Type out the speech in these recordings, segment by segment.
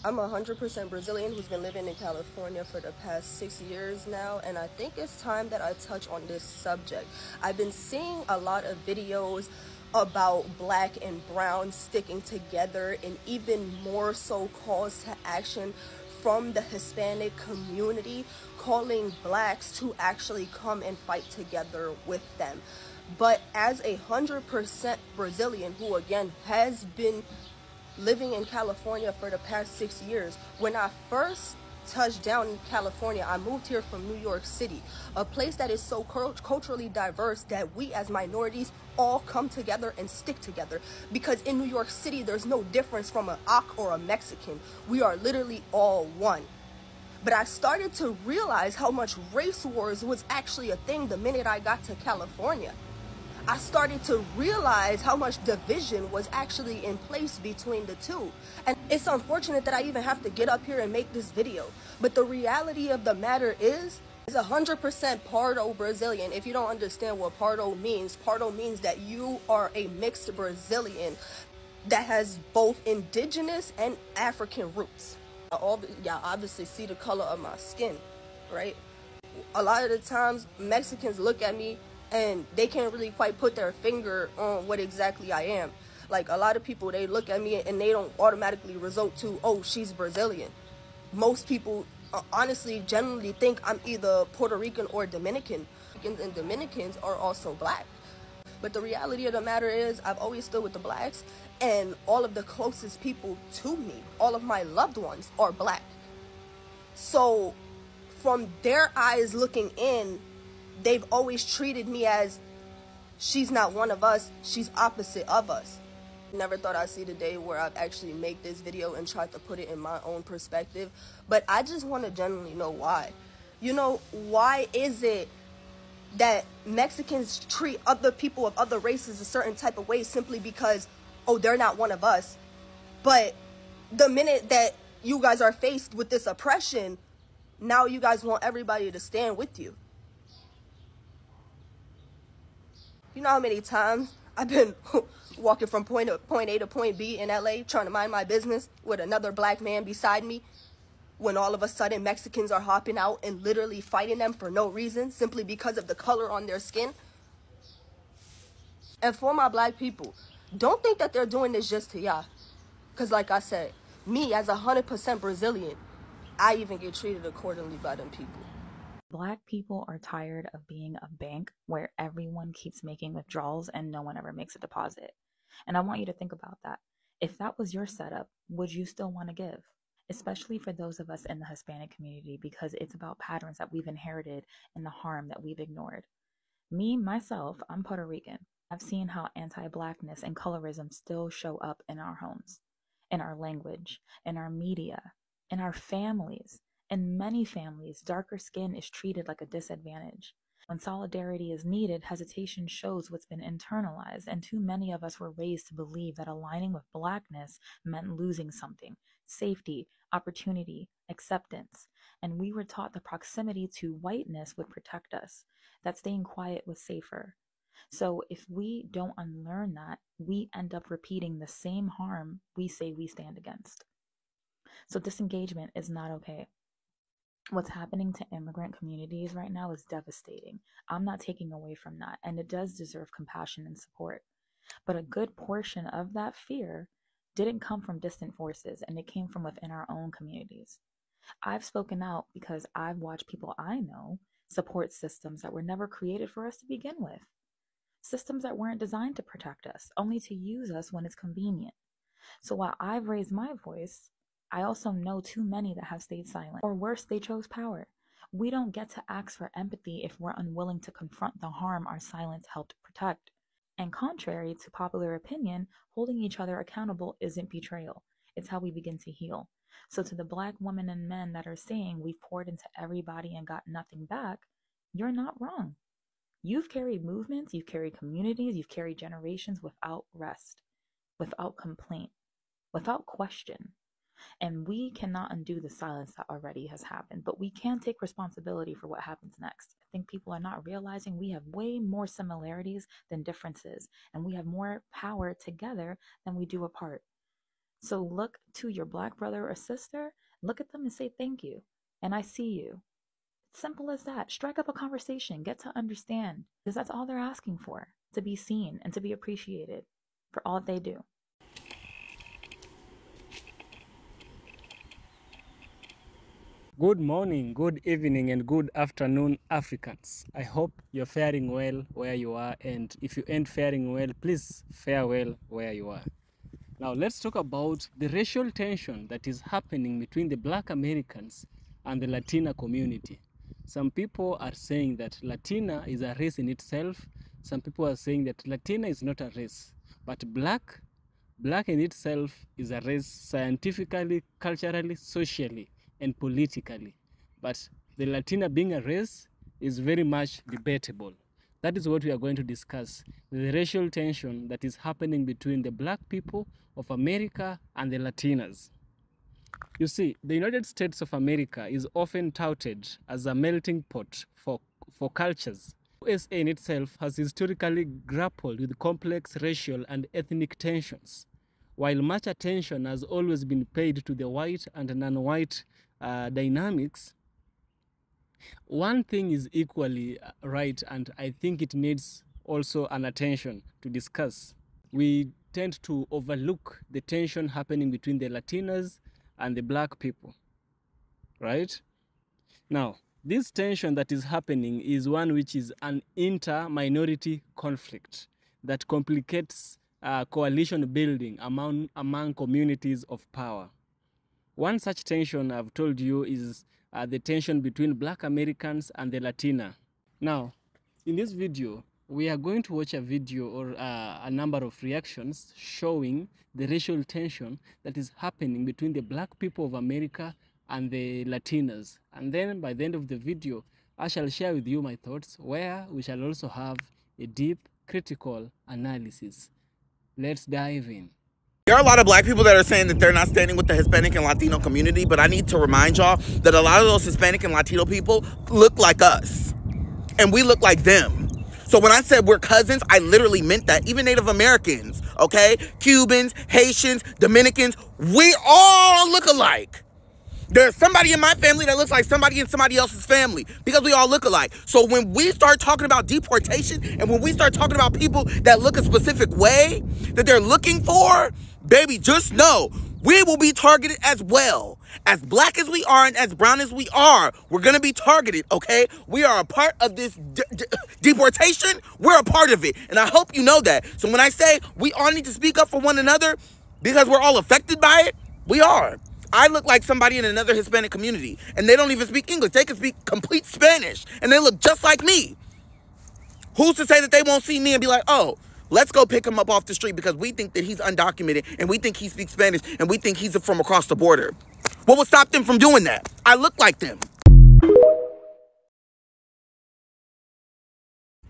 I'm 100% Brazilian who's been living in California for the past 6 years now, and I think it's time that I touch on this subject. I've been seeing a lot of videos about black and brown sticking together, and even more so calls to action from the Hispanic community calling blacks to actually come and fight together with them. But as 100% Brazilian who again has been living in California for the past 6 years, when I first touched down in California, I moved here from New York City, a place that is so culturally diverse that we as minorities all come together and stick together. Because in New York City, there's no difference from an Ak or a Mexican. We are literally all one. But I started to realize how much race wars was actually a thing the minute I got to California. I started to realize how much division was actually in place between the two. And it's unfortunate that I even have to get up here and make this video. But the reality of the matter is 100% Pardo Brazilian. If you don't understand what Pardo means that you are a mixed Brazilian that has both indigenous and African roots. Y'all obviously see the color of my skin, right? A lot of the times Mexicans look at me and they can't really quite put their finger on what exactly I am. Like, a lot of people, they look at me and they don't automatically resort to, oh, she's Brazilian. Most people honestly generally think I'm either Puerto Rican or Dominican, and Dominicans are also black. But the reality of the matter is I've always stood with the blacks, and all of the closest people to me, all of my loved ones, are black. So from their eyes looking in, they've always treated me as, she's not one of us, she's opposite of us. Never thought I'd see the day where I'd actually make this video and try to put it in my own perspective. But I just want to genuinely know why. You know, why is it that Mexicans treat other people of other races a certain type of way simply because, oh, they're not one of us? But the minute that you guys are faced with this oppression, now you guys want everybody to stand with you. You know how many times I've been walking from point A to point B in LA trying to mind my business with another black man beside me, when all of a sudden Mexicans are hopping out and literally fighting them for no reason, simply because of the color on their skin? And for my black people, don't think that they're doing this just to y'all. Because like I said, me as 100% Brazilian, I even get treated accordingly by them people. Black people are tired of being a bank where everyone keeps making withdrawals and no one ever makes a deposit. And I want you to think about that. If that was your setup, would you still want to give? Especially for those of us in the Hispanic community, because it's about patterns that we've inherited and the harm that we've ignored. Me, myself, I'm Puerto Rican. I've seen how anti-Blackness and colorism still show up in our homes, in our language, in our media, in our families. In many families, darker skin is treated like a disadvantage. When solidarity is needed, hesitation shows what's been internalized, and too many of us were raised to believe that aligning with Blackness meant losing something: safety, opportunity, acceptance. And we were taught the proximity to whiteness would protect us, that staying quiet was safer. So if we don't unlearn that, we end up repeating the same harm we say we stand against. So disengagement is not okay. What's happening to immigrant communities right now is devastating. I'm not taking away from that, and it does deserve compassion and support. But a good portion of that fear didn't come from distant forces, and it came from within our own communities. I've spoken out because I've watched people I know support systems that were never created for us to begin with. Systems that weren't designed to protect us, only to use us when it's convenient. So while I've raised my voice, I also know too many that have stayed silent, or worse, they chose power. We don't get to ask for empathy if we're unwilling to confront the harm our silence helped protect. And contrary to popular opinion, holding each other accountable isn't betrayal. It's how we begin to heal. So to the Black women and men that are saying we've poured into everybody and got nothing back, you're not wrong. You've carried movements, you've carried communities, you've carried generations without rest, without complaint, without question. And we cannot undo the silence that already has happened, but we can take responsibility for what happens next. I think people are not realizing we have way more similarities than differences, and we have more power together than we do apart. So look to your black brother or sister, look at them and say thank you. And I see you. Simple as that. Strike up a conversation, get to understand, because that's all they're asking for, to be seen and to be appreciated for all they do. Good morning, good evening, and good afternoon, Africans. I hope you're faring well where you are, and if you ain't faring well, please fare well where you are. Now, let's talk about the racial tension that is happening between the Black Americans and the Latina community. Some people are saying that Latina is a race in itself. Some people are saying that Latina is not a race, but Black in itself is a race scientifically, culturally, socially, and politically. But the Latina being a race is very much debatable. That is what we are going to discuss, the racial tension that is happening between the Black people of America and the Latinas. You see, the United States of America is often touted as a melting pot for cultures. USA in itself has historically grappled with complex racial and ethnic tensions. While much attention has always been paid to the white and non-white dynamics, one thing is equally right, and I think it needs also an attention to discuss. We tend to overlook the tension happening between the Latinas and the Black people, right? Now, this tension that is happening is one which is an inter-minority conflict that complicates coalition building among communities of power. One such tension I've told you is the tension between Black Americans and the Latina. Now, in this video, we are going to watch a video or a number of reactions showing the racial tension that is happening between the Black people of America and the Latinas. And then by the end of the video, I shall share with you my thoughts, where we shall also have a deep, critical analysis. Let's dive in. There are a lot of Black people that are saying that they're not standing with the Hispanic and Latino community, but I need to remind y'all that a lot of those Hispanic and Latino people look like us, and we look like them. So when I said we're cousins, I literally meant that. Even Native Americans, okay? Cubans, Haitians, Dominicans, we all look alike. There's somebody in my family that looks like somebody in somebody else's family because we all look alike. So when we start talking about deportation and when we start talking about people that look a specific way that they're looking for, baby, just know we will be targeted as well. As Black as we are and as brown as we are, we're going to be targeted, okay? We are a part of this deportation. We're a part of it. And I hope you know that. So when I say we all need to speak up for one another because we're all affected by it, we are. I look like somebody in another Hispanic community, and they don't even speak English. They can speak complete Spanish, and they look just like me. Who's to say that they won't see me and be like, oh, let's go pick him up off the street because we think that he's undocumented, and we think he speaks Spanish, and we think he's from across the border. What would stop them from doing that? I look like them.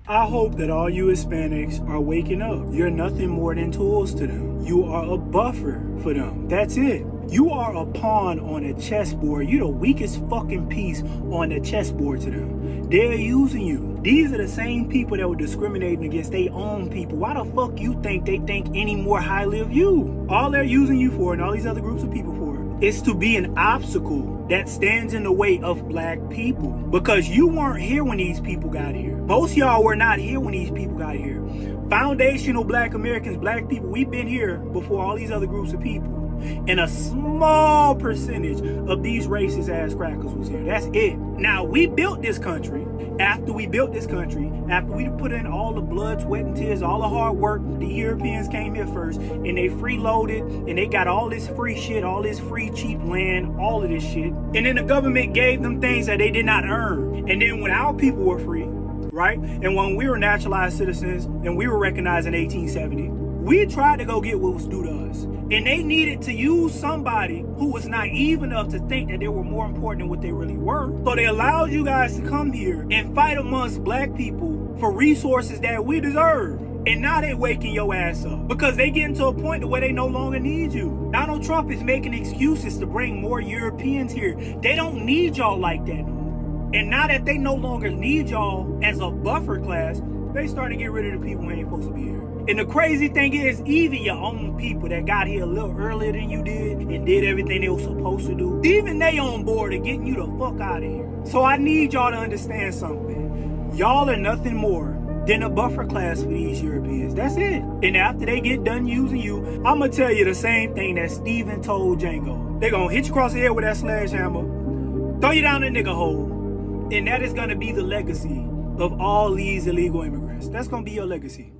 I hope that all you Hispanics are waking up. You're nothing more than tools to them. You are a buffer for them. That's it. You are a pawn on a chessboard. You're the weakest fucking piece on the chessboard to them. They're using you. These are the same people that were discriminating against their own people. Why the fuck you think they think any more highly of you? All they're using you for, and all these other groups of people for, is to be an obstacle that stands in the way of Black people. Because you weren't here when these people got here. Most y'all were not here when these people got here. Foundational Black Americans, Black people, we've been here before all these other groups of people. And a small percentage of these racist ass crackers was here. That's it. Now, we built this country. After we built this country, after we put in all the blood, sweat, and tears, all the hard work, the Europeans came here first, and they freeloaded, and they got all this free shit, all this free cheap land, all of this shit. And then the government gave them things that they did not earn. And then when our people were free, right? And when we were naturalized citizens, and we were recognized in 1870, we tried to go get what was due to us. And they needed to use somebody who was naive enough to think that they were more important than what they really were. So they allowed you guys to come here and fight amongst Black people for resources that we deserve. And now they waking your ass up because they getting to a point where they no longer need you. Donald Trump is making excuses to bring more Europeans here. They don't need y'all like that no more. And now that they no longer need y'all as a buffer class, they starting to get rid of the people who ain't supposed to be here. And the crazy thing is, even your own people that got here a little earlier than you did and did everything they were supposed to do, even they on board of getting you the fuck out of here. So I need y'all to understand something. Y'all are nothing more than a buffer class for these Europeans. That's it. And after they get done using you, I'm going to tell you the same thing that Steven told Django. They're going to hit you across the head with that sledgehammer, throw you down the nigga hole, and that is going to be the legacy of all these illegal immigrants. That's going to be your legacy.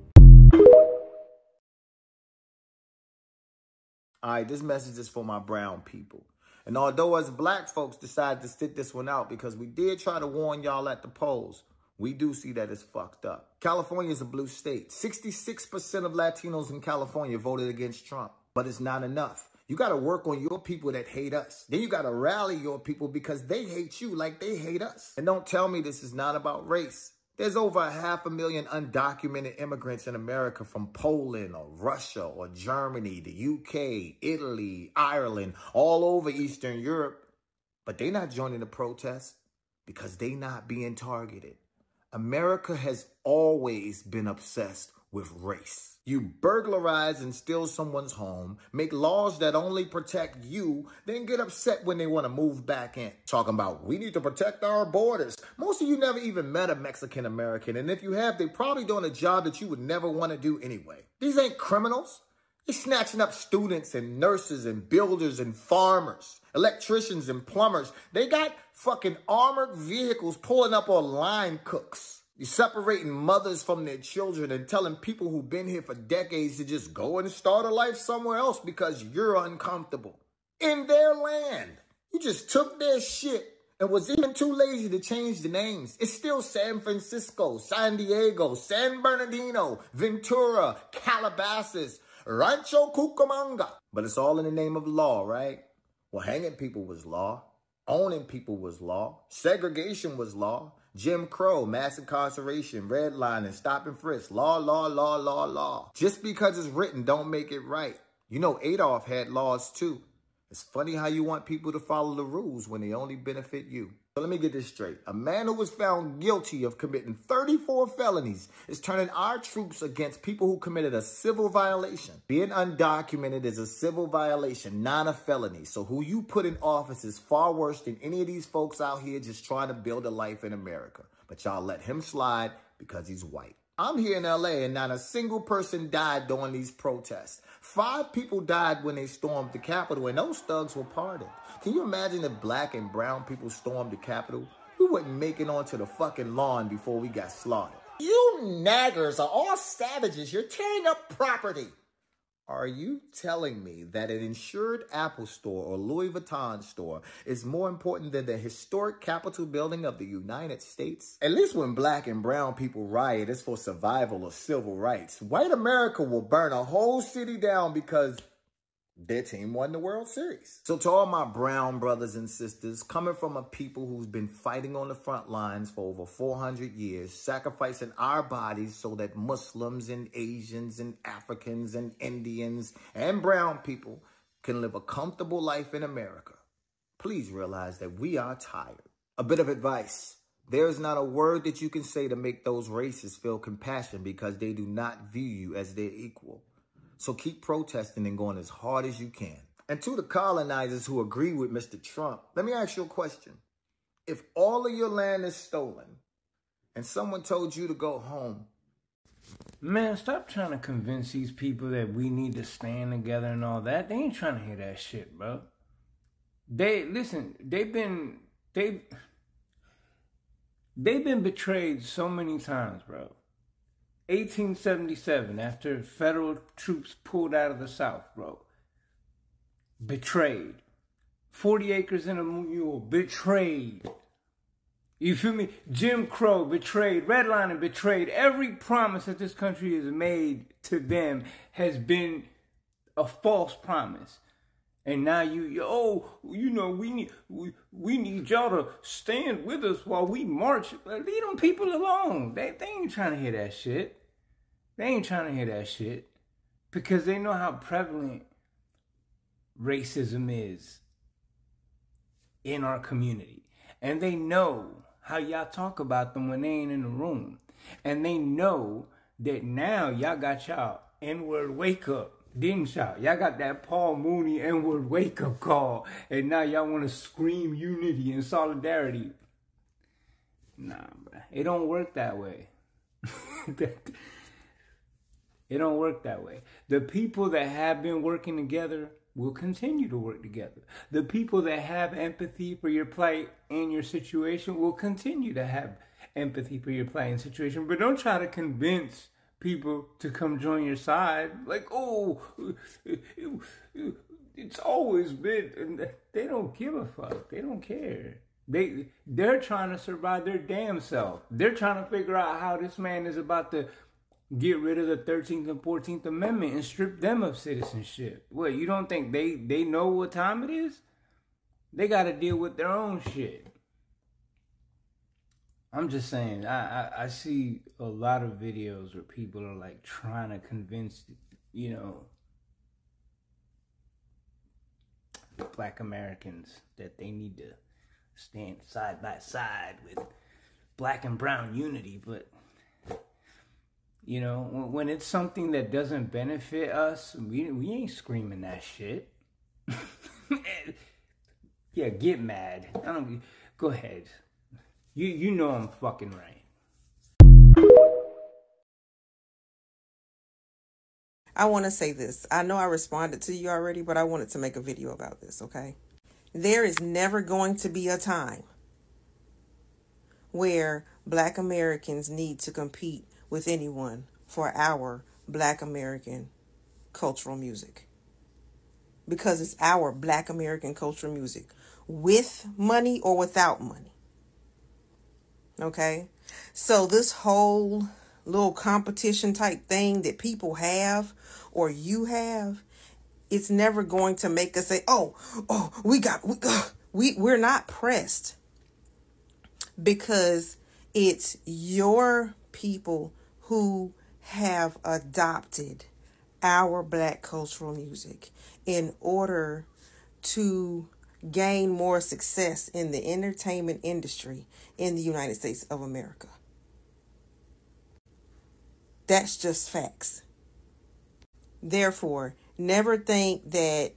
All right, this message is for my brown people. And although us black folks decided to sit this one out because we did try to warn y'all at the polls, we do see that it's fucked up. California is a blue state. 66% of Latinos in California voted against Trump, but it's not enough. You got to work on your people that hate us. Then you got to rally your people because they hate you like they hate us. And don't tell me this is not about race. There's over 500,000 undocumented immigrants in America from Poland or Russia or Germany, the UK, Italy, Ireland, all over Eastern Europe. But they not joining the protest because they not being targeted. America has always been obsessed with race. You burglarize and steal someone's home, make laws that only protect you, then get upset when they want to move back in. Talking about, we need to protect our borders. Most of you never even met a Mexican American, and if you have, they're probably doing a job that you would never want to do anyway. These ain't criminals. They're snatching up students and nurses and builders and farmers, electricians and plumbers. They got fucking armored vehicles pulling up on line cooks. You're separating mothers from their children and telling people who've been here for decades to just go and start a life somewhere else because you're uncomfortable. In their land. You just took their shit and was even too lazy to change the names. It's still San Francisco, San Diego, San Bernardino, Ventura, Calabasas, Rancho Cucamonga. But it's all in the name of law, right? Well, hanging people was law. Owning people was law. Segregation was law. Jim Crow, mass incarceration, redlining, stop and frisk, law, law, law, law, law. Just because it's written don't make it right. You know Adolf had laws too. It's funny how you want people to follow the rules when they only benefit you. So let me get this straight. A man who was found guilty of committing 34 felonies is turning our troops against people who committed a civil violation. Being undocumented is a civil violation, not a felony. So who you put in office is far worse than any of these folks out here just trying to build a life in America. But y'all let him slide because he's white. I'm here in LA and not a single person died during these protests. 5 people died when they stormed the Capitol and those thugs were pardoned. Can you imagine if black and brown people stormed the Capitol? We wouldn't make it onto the fucking lawn before we got slaughtered. You naggers are all savages. You're tearing up property. Are you telling me that an insured Apple store or Louis Vuitton store is more important than the historic Capitol building of the United States? At least when black and brown people riot, it's for survival or civil rights. White America will burn a whole city down because their team won the World Series. So to all my brown brothers and sisters, coming from a people who's been fighting on the front lines for over 400 years, sacrificing our bodies so that Muslims and Asians and Africans and Indians and brown people can live a comfortable life in America, please realize that we are tired. A bit of advice. There is not a word that you can say to make those racists feel compassion because they do not view you as their equal. So keep protesting and going as hard as you can. And to the colonizers who agree with Mr. Trump, let me ask you a question. If all of your land is stolen and someone told you to go home, man, stop trying to convince these people that we need to stand together and all that. They ain't trying to hear that shit, bro. They've been betrayed so many times, bro. 1877, after federal troops pulled out of the South, bro. Betrayed. 40 acres in a mule, betrayed. You feel me? Jim Crow, betrayed. Redlining, betrayed. Every promise that this country has made to them has been a false promise. And now we need y'all to stand with us while we march. Leave them people alone. They ain't trying to hear that shit. They ain't trying to hear that shit because they know how prevalent racism is in our community. And they know how y'all talk about them when they ain't in the room. And they know that now y'all got y'all N-word wake up, didn't y'all? Y'all got that Paul Mooney N-word wake up call, and now y'all want to scream unity and solidarity. Nah, bro. It don't work that way. It don't work that way. The people that have been working together will continue to work together. The people that have empathy for your plight and your situation will continue to have empathy for your plight and situation. But don't try to convince people to come join your side. Like, oh, it's always been. They don't give a fuck. They don't care. They're trying to survive their damn self. They're trying to figure out how this man is about to get rid of the 13th and 14th Amendment and strip them of citizenship. What, you don't think they know what time it is? They got to deal with their own shit. I'm just saying, I see a lot of videos where people are like trying to convince, you know, Black Americans that they need to stand side by side with Black and brown unity. But, you know, when it's something that doesn't benefit us, we ain't screaming that shit. Yeah, get mad. Go ahead. You know I'm fucking right. I want to say this. I know I responded to you already, but I wanted to make a video about this, okay? There is never going to be a time where Black Americans need to compete with anyone for our Black American cultural music. Because it's our Black American cultural music, with money or without money. Okay? So this whole little competition type thing that people have or you have, it's never going to make us say, we're not pressed, because it's your people who have adopted our Black cultural music in order to gain more success in the entertainment industry in the United States of America. That's just facts. Therefore, never think that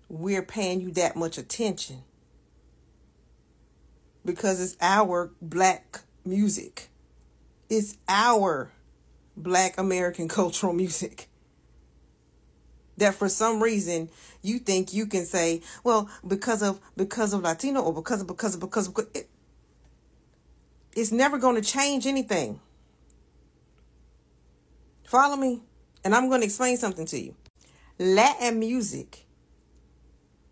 we're paying you that much attention, because it's our Black music. It's our Black American cultural music that for some reason you think you can say, well, because of Latino, or because of it's never going to change anything. Follow me? And I'm going to explain something to you. Latin music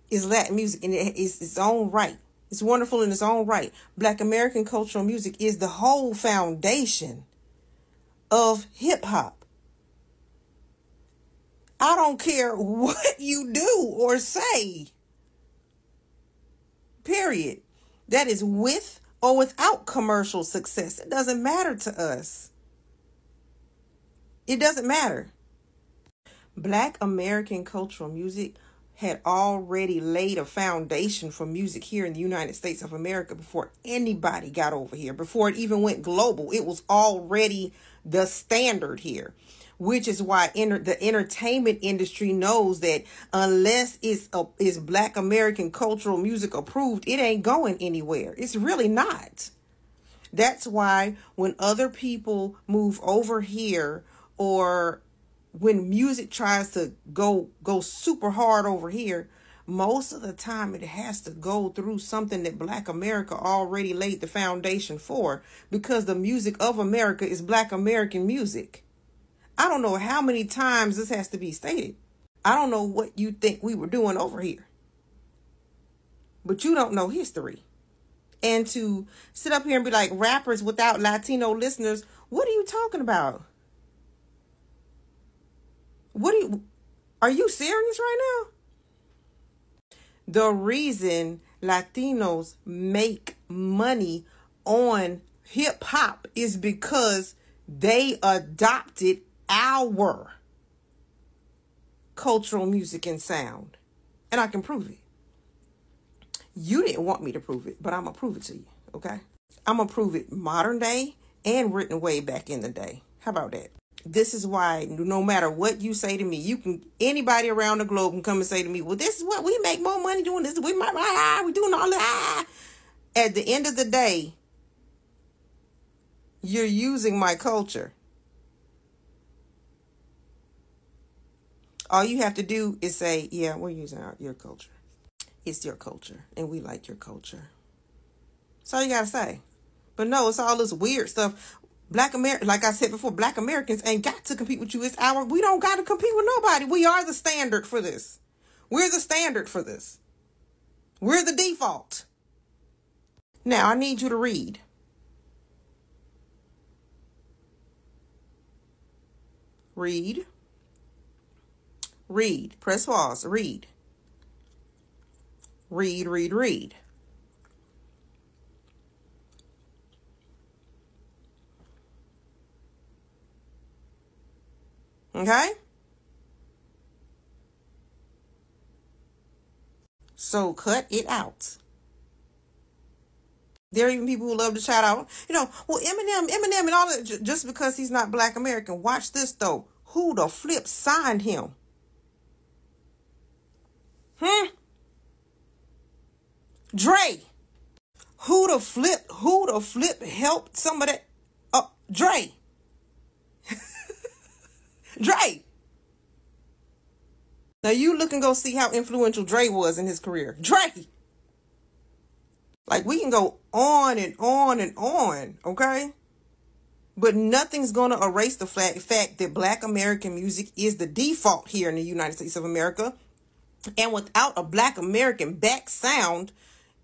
is Latin music, and it is its own right. It's wonderful in its own right. Black American cultural music is the whole foundation of hip hop. I don't care what you do or say. Period. That is with or without commercial success. It doesn't matter to us. It doesn't matter. Black American cultural music had already laid a foundation for music here in the United States of America before anybody got over here, before it even went global. It was already the standard here, which is why the entertainment industry knows that unless it's Black American cultural music approved, it ain't going anywhere. It's really not. That's why when other people move over here, or when music tries to go super hard over here, most of the time it has to go through something that Black America already laid the foundation for, because the music of America is Black American music. I don't know how many times this has to be stated. I don't know what you think we were doing over here, but you don't know history. And to sit up here and be like, rappers without Latino listeners, what are you talking about? Are you serious right now? The reason Latinos make money on hip hop is because they adopted our cultural music and sound. And I can prove it. You didn't want me to prove it, but I'm going to prove it to you, okay? I'm going to prove it modern day and written way back in the day. How about that? This is why no matter what you say to me, anybody around the globe can come and say to me, well, this is what we make more money doing this. We doing all that. At the end of the day, you're using my culture. All you have to do is say, yeah, we're using your culture. It's your culture, and we like your culture. That's all you got to say. But no, it's all this weird stuff. Like I said before, Black Americans ain't got to compete with you. We don't got to compete with nobody. We are the standard for this. We're the standard for this. We're the default. Now, I need you to read. Read. Read. Press pause. Read. Read, read, read. Okay? So cut it out. There are even people who love to shout out, well, Eminem and all that, just because he's not Black American. Watch this, though. Who the flip signed him? Dre. Who the flip helped some of that? Dre. Dre. Now you look and go see how influential Dre was in his career. Dre. Like, we can go on and on and on, okay? But nothing's going to erase the fact that Black American music is the default here in the United States of America. And without a Black American back sound,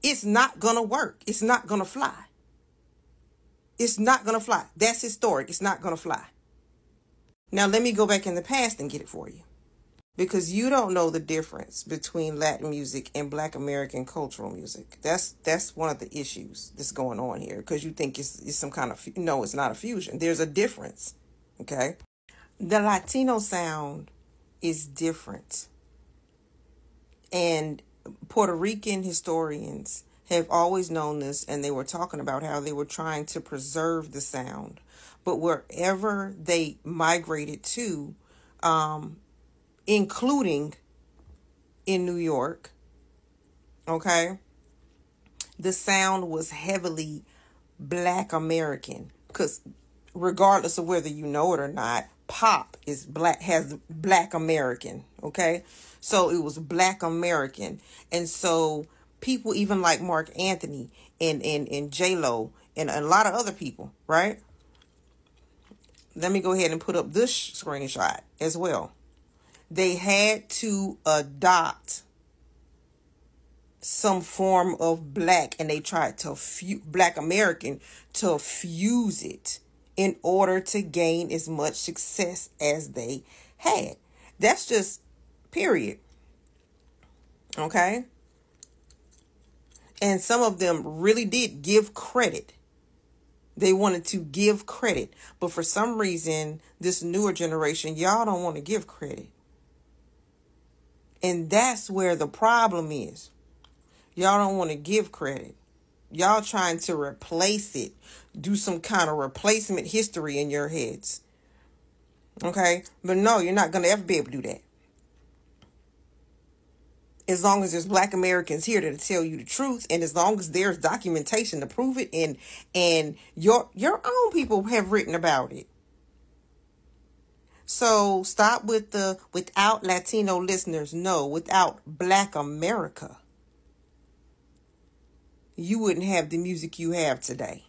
it's not going to work. It's not going to fly. It's not going to fly. That's historic. It's not going to fly. Now, let me go back in the past and get it for you. Because you don't know the difference between Latin music and Black American cultural music. That's one of the issues that's going on here. Because you think it's some kind of... No, it's not a fusion. There's a difference. Okay? The Latino sound is different. And Puerto Rican historians have always known this, and they were talking about how they were trying to preserve the sound. But wherever they migrated to, including in New York, okay, the sound was heavily Black American. Because regardless of whether you know it or not, pop is has Black American, okay? So it was Black American. And so people even like Mark Anthony and J-Lo and a lot of other people, right? Let me go ahead and put up this screenshot as well. They had to adopt some form of Black, and they tried to Black American to fuse it in order to gain as much success as they had. That's just period. Okay? And some of them really did give credit. They wanted to give credit. But for some reason, this newer generation, y'all don't want to give credit. And that's where the problem is. Y'all don't want to give credit. Y'all trying to replace it. Do some kind of replacement history in your heads. Okay? But no, you're not going to ever be able to do that. As long as there's Black Americans here to tell you the truth, and as long as there's documentation to prove it, and your own people have written about it. So stop with the without Latino listeners. No, without Black America, you wouldn't have the music you have today.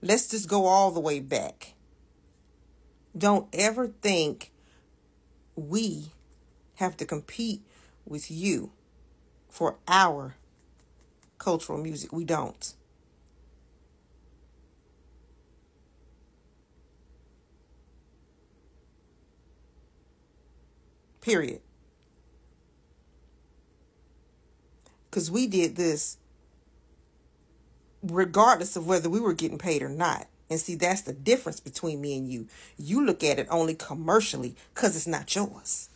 Let's just go all the way back. Don't ever think we have to compete with you for our cultural music. We don't. Period. Because we did this regardless of whether we were getting paid or not. And see, that's the difference between me and you. You look at it only commercially because it's not yours.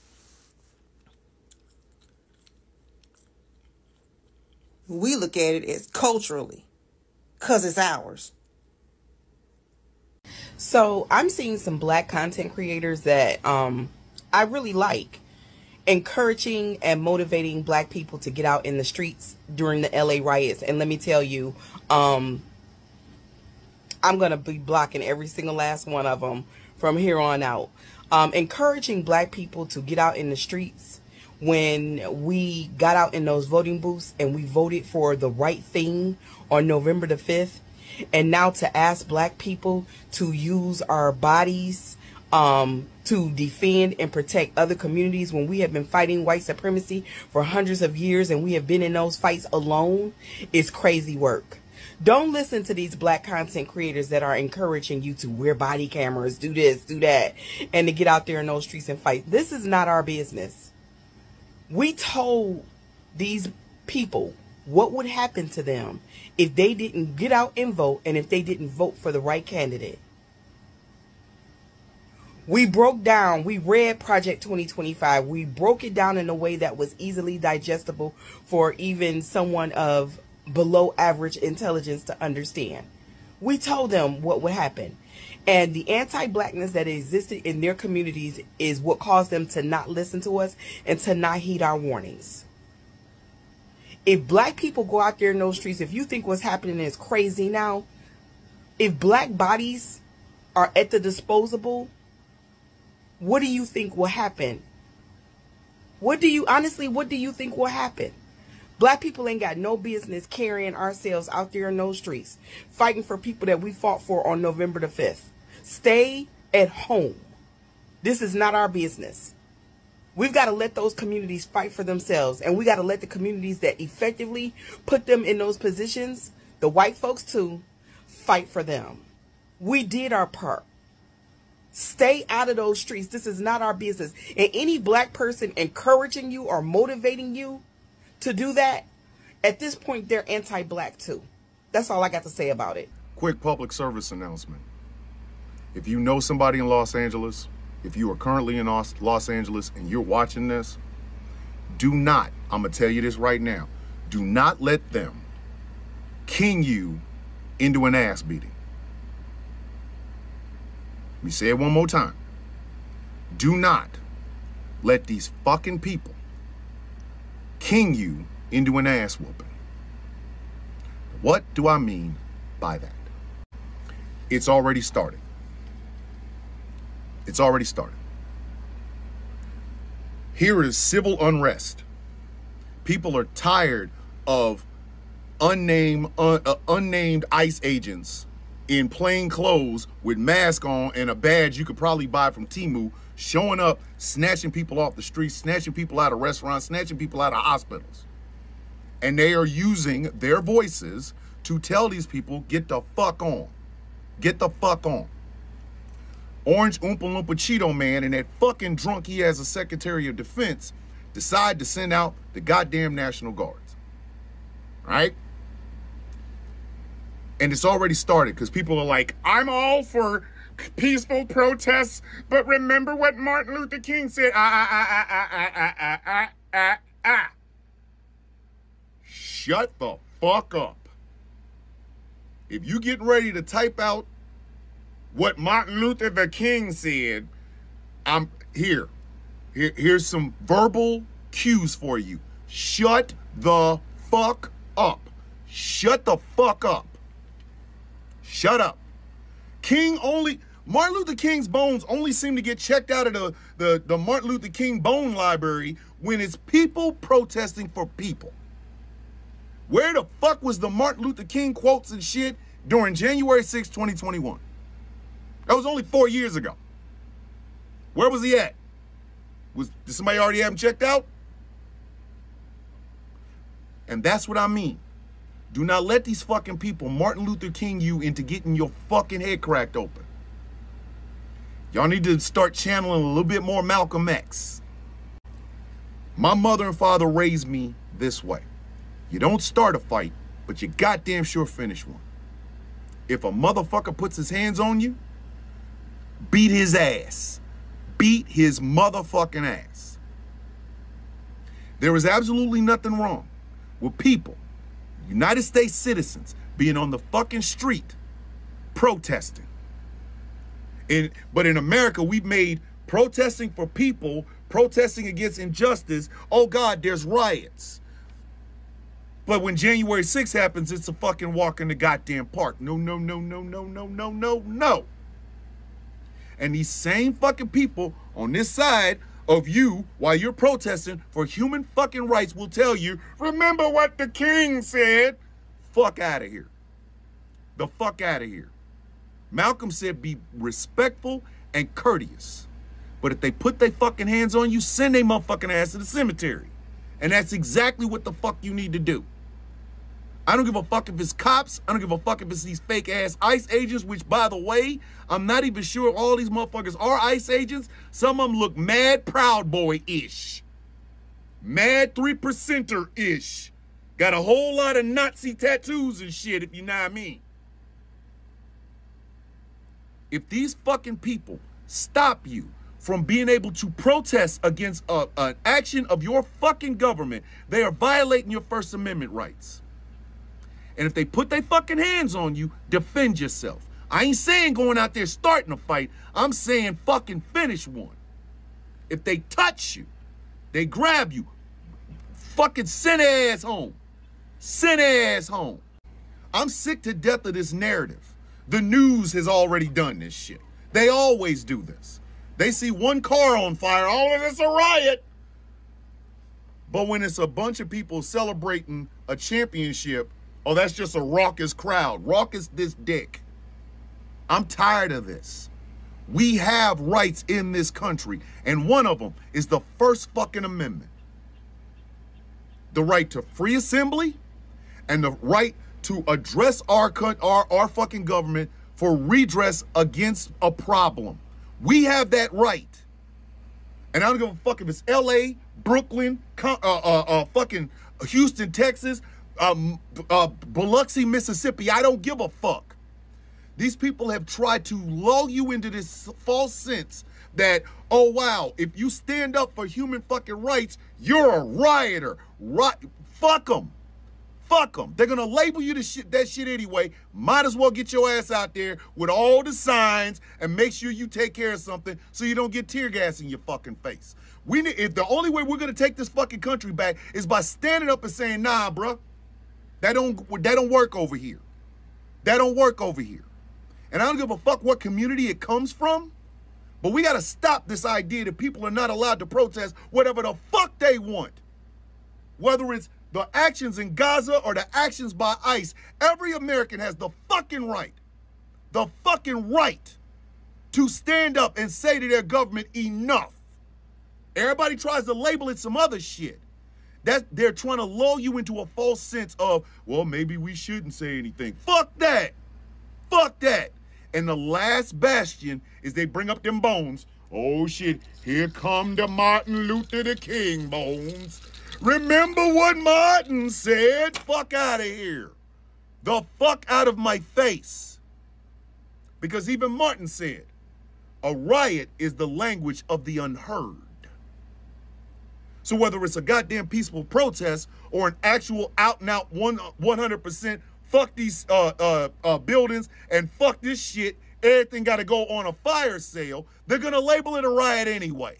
We look at it as culturally because it's ours. So I'm seeing some black content creators that I really like, encouraging and motivating black people to get out in the streets during the LA riots. And let me tell you, I'm going to be blocking every single last one of them from here on out. Encouraging black people to get out in the streets. When we got out in those voting booths and we voted for the right thing on November the 5th, and now to ask black people to use our bodies to defend and protect other communities when we have been fighting white supremacy for hundreds of years and we have been in those fights alone is crazy work. Don't listen to these black content creators that are encouraging you to wear body cameras, do this, do that, and to get out there in those streets and fight. This is not our business. We told these people what would happen to them if they didn't get out and vote and if they didn't vote for the right candidate. We broke down, we read Project 2025. We broke it down in a way that was easily digestible for even someone of below average intelligence to understand. We told them what would happen. And the anti-blackness that existed in their communities is what caused them to not listen to us and to not heed our warnings. If black people go out there in those streets, if you think what's happening is crazy now, if black bodies are at the disposable, what do you think will happen? What do you think will happen? Black people ain't got no business carrying ourselves out there in those streets, fighting for people that we fought for on November the 5th. Stay at home. This is not our business. We've got to let those communities fight for themselves. And we got to let the communities that effectively put them in those positions, the white folks too, fight for them. We did our part. Stay out of those streets. This is not our business. And any black person encouraging you or motivating you to do that, at this point, they're anti-black too. That's all I got to say about it. Quick public service announcement. If you know somebody in Los Angeles, if you are currently in Los Angeles and you're watching this, do not, I'm going to tell you this right now, do not let them king you into an ass beating. Let me say it one more time. Do not let these fucking people king you into an ass whooping. What do I mean by that? It's already started. It's already started. Here is civil unrest. People are tired of unnamed ICE agents in plain clothes with masks on and a badge you could probably buy from Temu, showing up, snatching people off the streets, snatching people out of restaurants, snatching people out of hospitals. And they are using their voices to tell these people, get the fuck on. Get the fuck on. Orange Oompa Loompa Cheeto Man and that fucking drunk he has a Secretary of Defense decide to send out the goddamn National Guards. Right? And it's already started because people are like, I'm all for peaceful protests, but remember what Martin Luther King said. Shut the fuck up. If you getting ready to type out what Martin Luther the King said, I'm here. Here's some verbal cues for you. Shut the fuck up. Shut the fuck up. Shut up. Martin Luther King's bones only seem to get checked out of the Martin Luther King Bone Library when it's people protesting for people. Where the fuck was the Martin Luther King quotes and shit during January 6, 2021? That was only 4 years ago. Where was he at? Did somebody already have him checked out? And that's what I mean. Do not let these fucking people Martin Luther King you into getting your fucking head cracked open. Y'all need to start channeling a little bit more Malcolm X. My mother and father raised me this way. You don't start a fight, but you goddamn sure finish one. If a motherfucker puts his hands on you, beat his ass. Beat his motherfucking ass. There is absolutely nothing wrong with people, United States citizens, being on the fucking street protesting. But in America, we've made protesting for people, protesting against injustice, oh God, there's riots. But when January 6th happens, it's a fucking walk in the goddamn park. No, no, no, no, no, no, no, no, no. And these same fucking people on this side of you, while you're protesting for human fucking rights, will tell you, remember what the king said. Fuck out of here. The fuck out of here. Malcolm said be respectful and courteous. But if they put their fucking hands on you, send their motherfucking ass to the cemetery. And that's exactly what the fuck you need to do. I don't give a fuck if it's cops. I don't give a fuck if it's these fake ass ICE agents, which, by the way, I'm not even sure all these motherfuckers are ICE agents. Some of them look mad Proud Boy-ish. Mad 3%er-ish. Got a whole lot of Nazi tattoos and shit, if you know what I mean. If these fucking people stop you from being able to protest against an action of your fucking government, they are violating your First Amendment rights. And if they put their fucking hands on you, defend yourself. I ain't saying going out there starting a fight. I'm saying fucking finish one. If they touch you, they grab you, fucking send their ass home. Send their ass home. I'm sick to death of this narrative. The news has already done this shit. They always do this. They see one car on fire, all of it's a riot. But when it's a bunch of people celebrating a championship, oh, that's just a raucous crowd. Raucous this dick. I'm tired of this. We have rights in this country, and one of them is the First fucking Amendment. The right to free assembly and the right to address our fucking government for redress against a problem. We have that right. And I don't give a fuck if it's LA, Brooklyn, fucking Houston, Texas, Biloxi, Mississippi. I don't give a fuck. These people have tried to lull you into this false sense that, oh wow, if you stand up for human fucking rights, you're a rioter. Fuck them. Fuck them. They're gonna label you that shit anyway. Might as well get your ass out there with all the signs and make sure you take care of something so you don't get tear gas in your fucking face. If the only way we're gonna take this fucking country back is by standing up and saying, nah, bruh, that don't work over here. That don't work over here. And I don't give a fuck what community it comes from, but we gotta stop this idea that people are not allowed to protest whatever the fuck they want. Whether it's the actions in Gaza or the actions by ICE, every American has the fucking right to stand up and say to their government, enough. Everybody tries to label it some other shit. They're trying to lull you into a false sense of, well, maybe we shouldn't say anything. Fuck that. Fuck that. And the last bastion is they bring up them bones. Oh shit, here come the Martin Luther the King bones. Remember what Martin said? Fuck out of here. The fuck out of my face. Because even Martin said, a riot is the language of the unheard. So whether it's a goddamn peaceful protest or an actual out and out 100% fuck these buildings and fuck this shit, everything got to go on a fire sale, they're going to label it a riot anyway.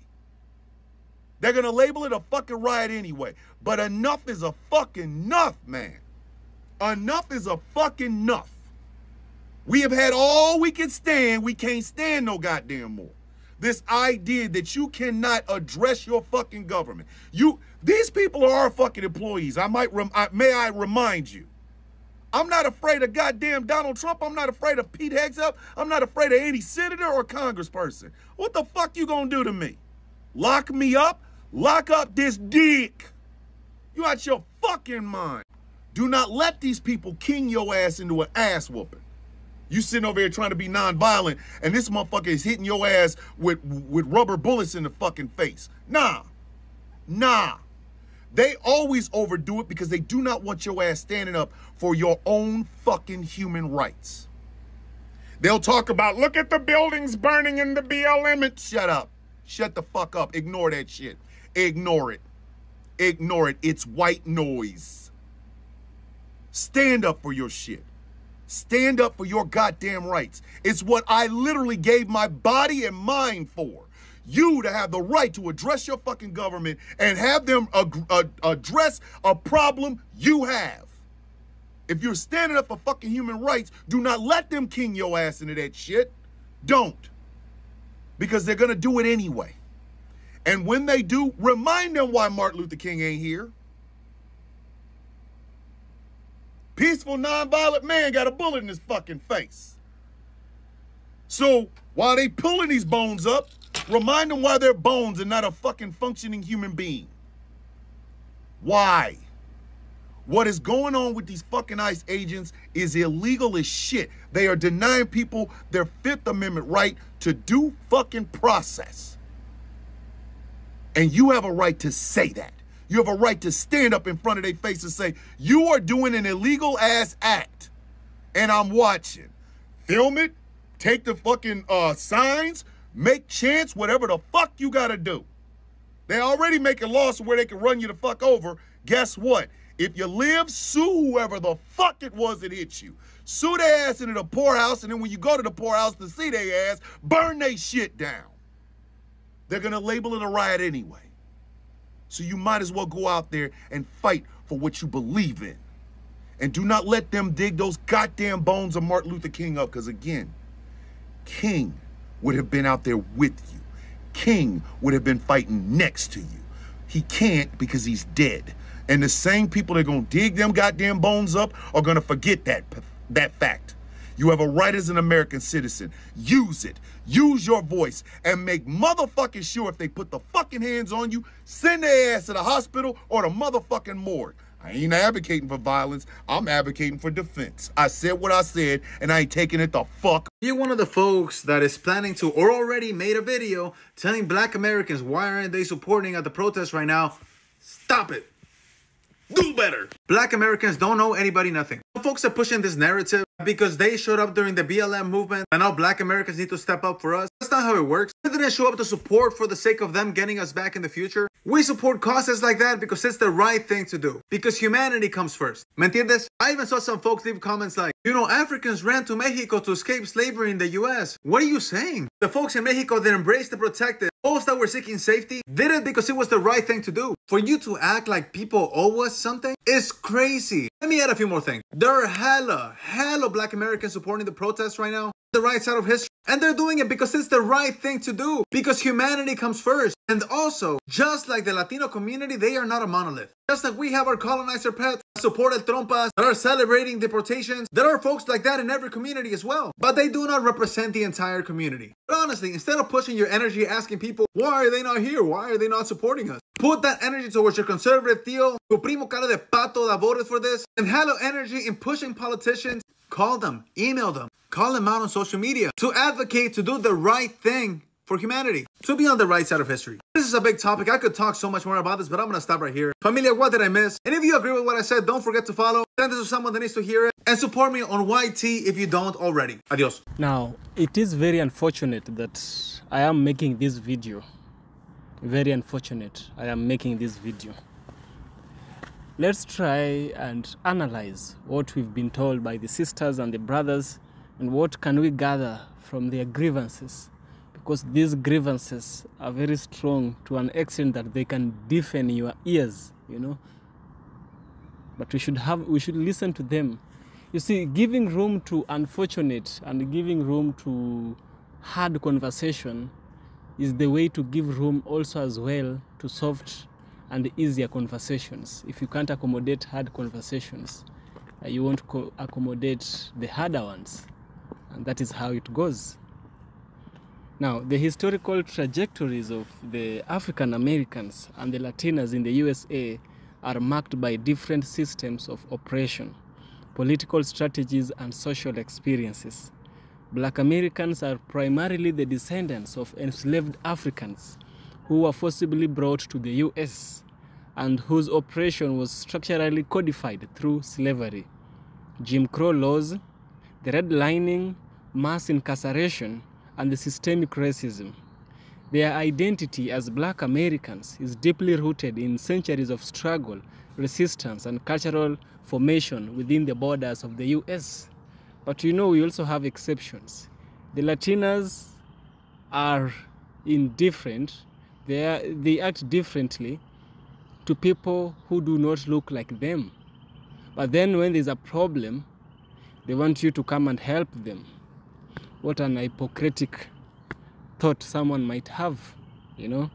They're going to label it a fucking riot anyway. But enough is a fucking enough, man. Enough is a fucking enough. We have had all we can stand. We can't stand no goddamn more. This idea that you cannot address your fucking government. These people are our fucking employees. May I remind you. I'm not afraid of goddamn Donald Trump. I'm not afraid of Pete Hegseth. I'm not afraid of any senator or congressperson. What the fuck you gonna do to me? Lock me up? Lock up this dick. You out your fucking mind. Do not let these people king your ass into an ass whooping. You sitting over here trying to be nonviolent, and this motherfucker is hitting your ass with rubber bullets in the fucking face. Nah. They always overdo it because they do not want your ass standing up for your own fucking human rights. They'll talk about, look at the buildings burning in the BLM. Shut up. Shut the fuck up. Ignore that shit. Ignore it. Ignore it. It's white noise. Stand up for your shit. Stand up for your goddamn rights. It's what I literally gave my body and mind for. You to have the right to address your fucking government and have them address a problem you have. If you're standing up for fucking human rights, do not let them king your ass into that shit. Don't. Because they're going to do it anyway. And when they do, remind them why Martin Luther King ain't here. Peaceful, nonviolent man got a bullet in his fucking face. So while they pulling these bones up, remind them why they're bones and not a fucking functioning human being. Why? What is going on with these fucking ICE agents is illegal as shit. They are denying people their Fifth Amendment right to due fucking process. And you have a right to say that. You have a right to stand up in front of their face and say, you are doing an illegal ass act. And I'm watching. Film it. Take the fucking signs. Make chants, whatever the fuck you gotta do. They already making laws where they can run you the fuck over. Guess what? If you live, sue whoever the fuck it was that hit you. Sue their ass into the poorhouse, and then when you go to the poorhouse to see their ass, burn they shit down. They're gonna label it a riot anyway. So you might as well go out there and fight for what you believe in. And do not let them dig those goddamn bones of Martin Luther King up, because again, King would have been out there with you. King would have been fighting next to you. He can't because he's dead. And the same people that are going to dig them goddamn bones up are going to forget that fact. You have a right as an American citizen. Use it. Use your voice and make motherfucking sure if they put the fucking hands on you, send their ass to the hospital or the motherfucking morgue. I ain't advocating for violence. I'm advocating for defense. I said what I said, and I ain't taking it the fuck. You're one of the folks that is planning to or already made a video telling black Americans why aren't they supporting at the protest right now. Stop it. Do better. Black Americans don't owe anybody nothing. The folks are pushing this narrative because they showed up during the BLM movement and now black Americans need to step up for us. That's not how it works. We didn't show up to support for the sake of them getting us back in the future. We support causes like that because it's the right thing to do. Because humanity comes first. ¿Me entiendes? I even saw some folks leave comments like, you know, Africans ran to Mexico to escape slavery in the US. What are you saying? The folks in Mexico that embraced the protected, those that were seeking safety, did it because it was the right thing to do. For you to act like people owe us something is crazy. Let me add a few more things. There are hella black Americans supporting the protests right now. The right side of history. And they're doing it because it's the right thing to do. Because humanity comes first. And also, just like the Latino community, they are not a monolith. Just like we have our colonizer pets, supported trompas, that are celebrating deportations, there are folks like that in every community as well. But they do not represent the entire community. But honestly, instead of pushing your energy asking people, why are they not here? Why are they not supporting us? Put that energy towards your conservative tío, tu primo cara de pato that voted for this, and hella energy in pushing politicians. Call them, email them, call them out on social media to advocate to do the right thing for humanity, to be on the right side of history. This is a big topic. I could talk so much more about this, but I'm going to stop right here. Familia, what did I miss? And if you agree with what I said, don't forget to follow, send this to someone that needs to hear it, and support me on YT if you don't already. Adios. Now, it is very unfortunate that I am making this video. Very unfortunate I am making this video. Let's try and analyze what we've been told by the sisters and the brothers and what can we gather from their grievances, because these grievances are very strong to an extent that they can deafen your ears, you know. But we should listen to them. You see, giving room to unfortunate and giving room to hard conversation is the way to give room also as well to soft and easier conversations. If you can't accommodate hard conversations, you won't accommodate the harder ones. And that is how it goes. Now, the historical trajectories of the African Americans and the Latinos in the USA are marked by different systems of oppression, political strategies, and social experiences. Black Americans are primarily the descendants of enslaved Africans who were forcibly brought to the US and whose oppression was structurally codified through slavery, Jim Crow laws, the redlining, mass incarceration, and the systemic racism. Their identity as Black Americans is deeply rooted in centuries of struggle, resistance, and cultural formation within the borders of the US. But you know, we also have exceptions. The Latinas are indifferent. They act differently to people who do not look like them. But then when there's a problem, they want you to come and help them. What an hypocritical thought someone might have, you know.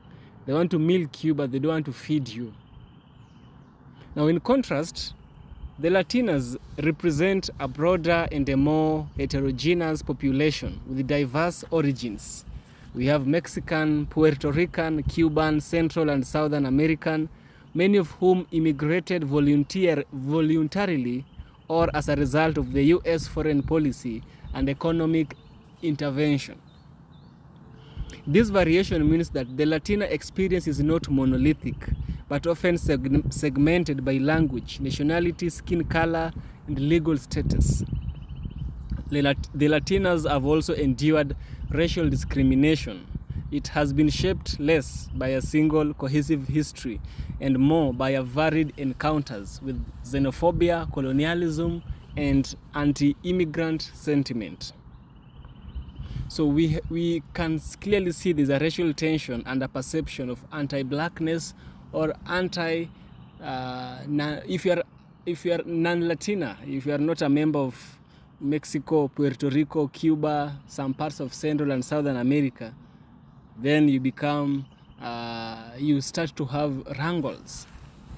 They want to milk you, but they don't want to feed you. Now, in contrast, the Latinas represent a broader and a more heterogeneous population with diverse origins. We have Mexican, Puerto Rican, Cuban, Central and Southern American, many of whom immigrated voluntarily or as a result of the US foreign policy and economic intervention. This variation means that the Latina experience is not monolithic, but often segmented by language, nationality, skin color, and legal status. The Latinas have also endured racial discrimination. It has been shaped less by a single cohesive history and more by a varied encounters with xenophobia, colonialism, and anti-immigrant sentiment. So we can clearly see there's a racial tension and a perception of anti-blackness or if you are non-Latina, if you are not a member of Mexico, Puerto Rico, Cuba, some parts of Central and Southern America, then you become, you start to have wrangles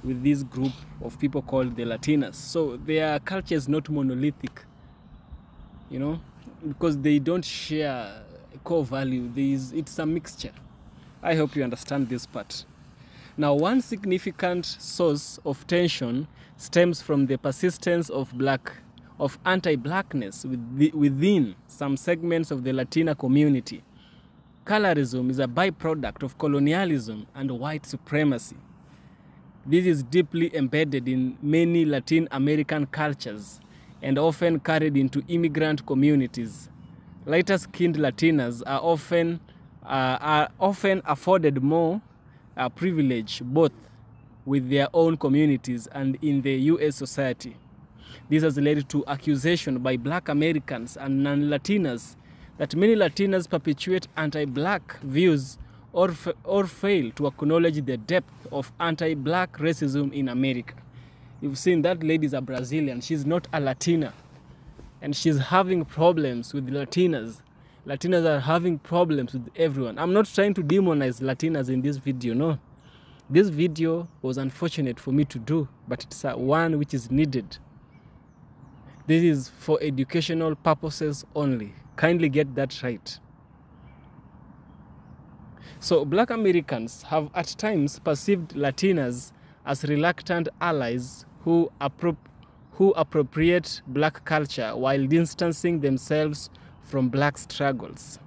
with this group of people called the Latinas. So their culture is not monolithic, you know, because they don't share core value. It's a mixture. I hope you understand this part. Now, one significant source of tension stems from the persistence of anti-blackness within some segments of the Latina community. Colorism is a byproduct of colonialism and white supremacy. This is deeply embedded in many Latin American cultures and often carried into immigrant communities. Lighter-skinned Latinas are often afforded more privilege both with their own communities and in the U.S. society. This has led to accusation by Black Americans and non-Latinas that many Latinas perpetuate anti-Black views or fail to acknowledge the depth of anti-Black racism in America. You've seen that lady is a Brazilian. She's not a Latina. And she's having problems with Latinas. Latinas are having problems with everyone. I'm not trying to demonize Latinas in this video, no. This video was unfortunate for me to do, but it's one which is needed. This is for educational purposes only. Kindly get that right. So Black Americans have at times perceived Latinas as reluctant allies who appropriate Black culture while distancing themselves from Black struggles.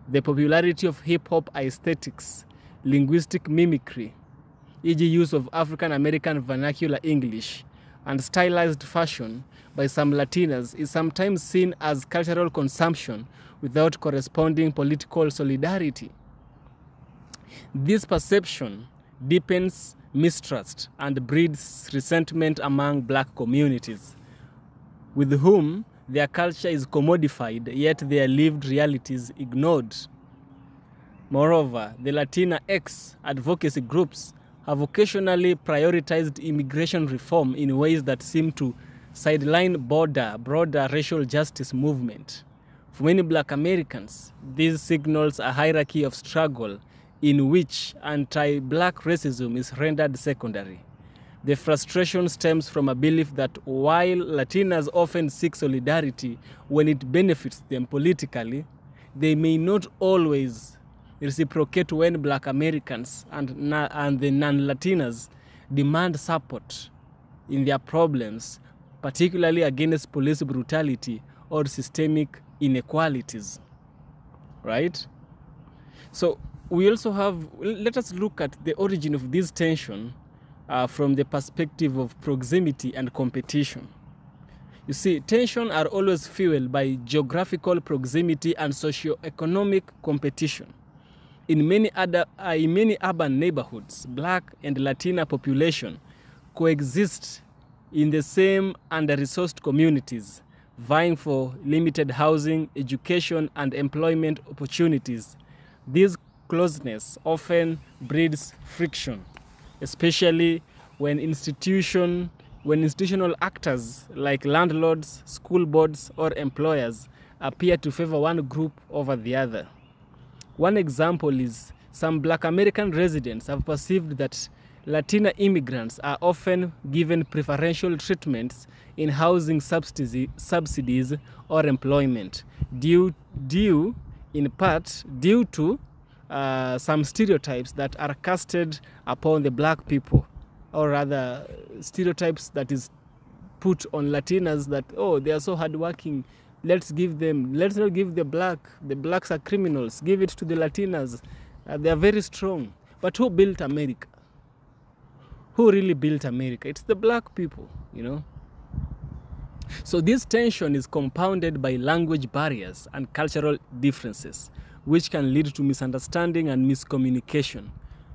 The popularity of hip-hop aesthetics, linguistic mimicry, e.g. use of African American vernacular English, and stylized fashion by some Latinas is sometimes seen as cultural consumption without corresponding political solidarity. This perception deepens mistrust and breeds resentment among Black communities, with whom their culture is commodified, yet their lived realities ignored. Moreover, the Latinx advocacy groups have occasionally prioritized immigration reform in ways that seem to sideline broader racial justice movement. For many Black Americans, this signals a hierarchy of struggle in which anti-Black racism is rendered secondary. The frustration stems from a belief that while Latinas often seek solidarity when it benefits them politically, they may not always reciprocate when Black Americans and the non-Latinas demand support in their problems, particularly against police brutality or systemic inequalities, right? So we also have, let us look at the origin of this tension from the perspective of proximity and competition. You see, tension are always fueled by geographical proximity and socio-economic competition. In many urban neighborhoods, Black and Latina population coexist in the same under-resourced communities, vying for limited housing, education, and employment opportunities. This closeness often breeds friction, especially when institutional actors like landlords, school boards, or employers appear to favor one group over the other. One example is some Black American residents have perceived that Latina immigrants are often given preferential treatments in housing subsidies or employment due in part to some stereotypes that are casted upon the black people, or rather stereotypes that is put on Latinas that, oh, they are so hardworking, let's not give the blacks are criminals, give it to the Latinas, they are very strong. But who built America? Who really built America? It's the black people, you know. So this tension is compounded by language barriers and cultural differences, which can lead to misunderstanding and miscommunication.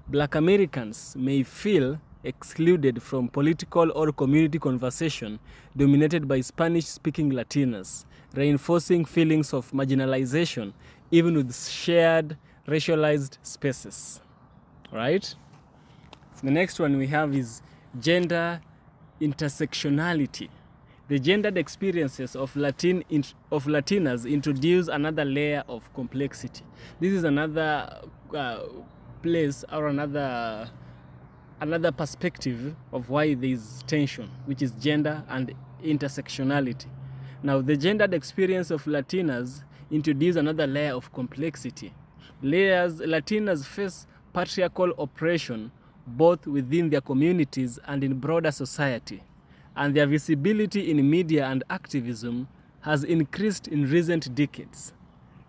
Black Americans may feel excluded from political or community conversation dominated by Spanish-speaking Latinas, reinforcing feelings of marginalization even with shared racialized spaces. Right? The next one we have is gender intersectionality. The gendered experiences of Latinas introduce another layer of complexity. This is another place or another perspective of why there is tension, which is gender and intersectionality. Now, the gendered experience of Latinas introduce another layer of complexity. Latinas face patriarchal oppression both within their communities and in broader society, and their visibility in media and activism has increased in recent decades.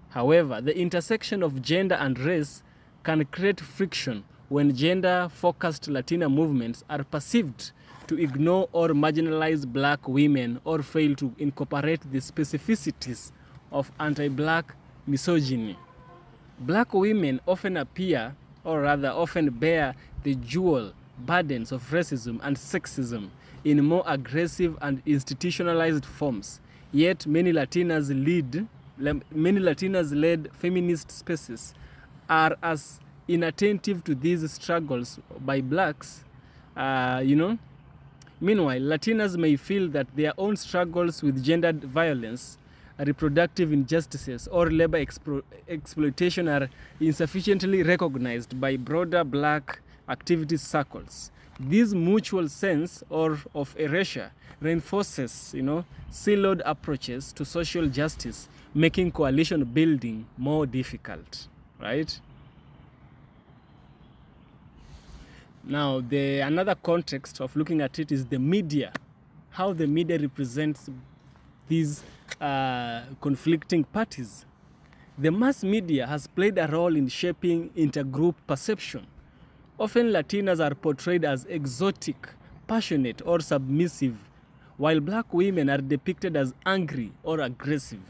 However, the intersection of gender and race can create friction when gender-focused Latina movements are perceived to ignore or marginalize black women or fail to incorporate the specificities of anti-black misogyny. Black women often bear the dual burdens of racism and sexism in more aggressive and institutionalized forms. Yet many Latinas-led feminist spaces are as inattentive to these struggles by blacks, Meanwhile, Latinas may feel that their own struggles with gendered violence, reproductive injustices, or labor exploitation are insufficiently recognized by broader black activist circles. This mutual sense of erasure reinforces, siloed approaches to social justice, making coalition building more difficult, right? Now, another context of looking at it is the media, how the media represents these conflicting parties. The mass media has played a role in shaping intergroup perception. Often Latinas are portrayed as exotic, passionate, or submissive, while black women are depicted as angry or aggressive.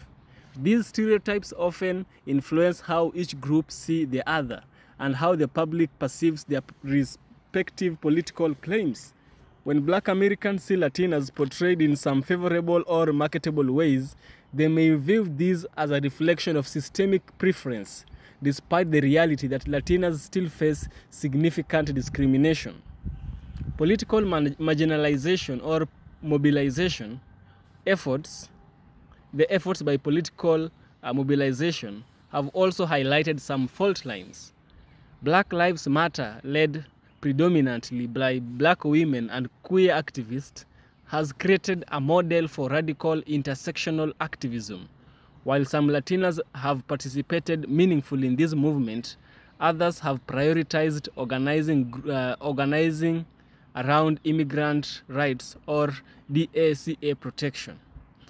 These stereotypes often influence how each group sees the other and how the public perceives their respective political claims. When black Americans see Latinas portrayed in some favorable or marketable ways, they may view these as a reflection of systemic preference, despite the reality that Latinas still face significant discrimination. Political marginalization or mobilization efforts, the efforts by political mobilization have also highlighted some fault lines. Black Lives Matter, led predominantly by black women and queer activists, has created a model for radical intersectional activism. While some Latinas have participated meaningfully in this movement, others have prioritized organizing around immigrant rights or DACA protection,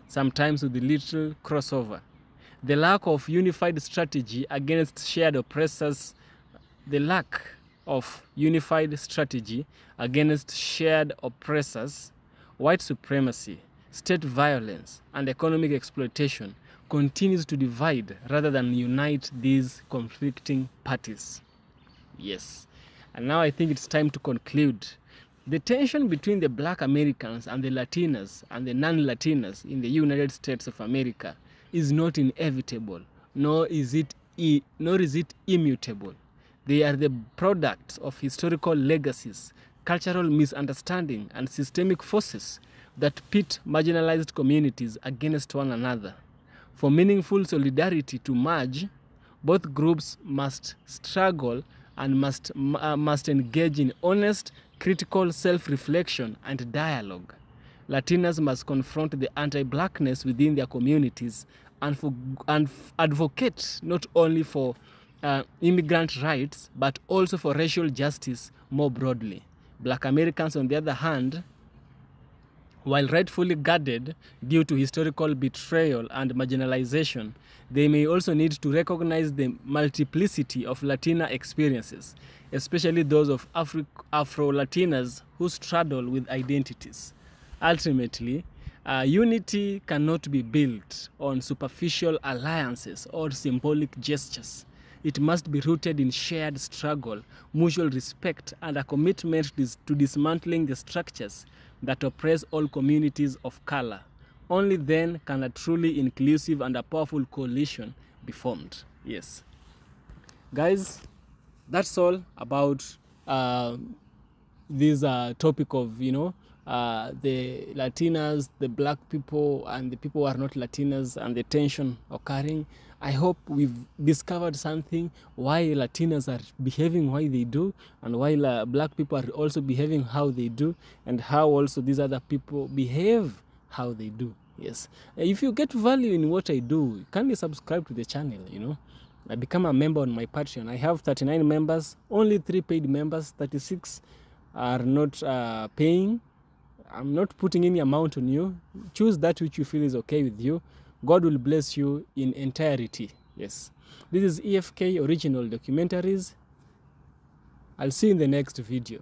sometimes with little crossover. The lack of unified strategy against shared oppressors, white supremacy, state violence, and economic exploitation continues to divide rather than unite these conflicting parties. Yes. And now I think it's time to conclude. The tension between the black Americans and the Latinas and the non-Latinas in the United States of America is not inevitable, nor is it immutable. They are the products of historical legacies, cultural misunderstanding, and systemic forces that pit marginalized communities against one another. For meaningful solidarity to merge, both groups must struggle and must engage in honest, critical self-reflection and dialogue. Latinas must confront the anti-blackness within their communities and advocate not only for immigrant rights, but also for racial justice more broadly. Black Americans, on the other hand, while rightfully guarded due to historical betrayal and marginalization, they may also need to recognize the multiplicity of Latina experiences, especially those of Afro-Latinas who struggle with identities. Ultimately, unity cannot be built on superficial alliances or symbolic gestures. It must be rooted in shared struggle, mutual respect, and a commitment to dismantling the structures that oppress all communities of color. Only then can a truly inclusive and a powerful coalition be formed. Yes. Guys, that's all about this topic of, the Latinas, the black people, and the people who are not Latinas, and the tension occurring. I hope we've discovered something, why Latinas are behaving why they do, and why black people are also behaving how they do, and how also these other people behave how they do. Yes. If you get value in what I do, kindly subscribe to the channel, I become a member on my Patreon. I have 39 members, only 3 paid members, 36 are not paying. I'm not putting any amount on you. Choose that which you feel is okay with you. God will bless you in entirety. Yes. This is EFK Original Documentaries. I'll see you in the next video.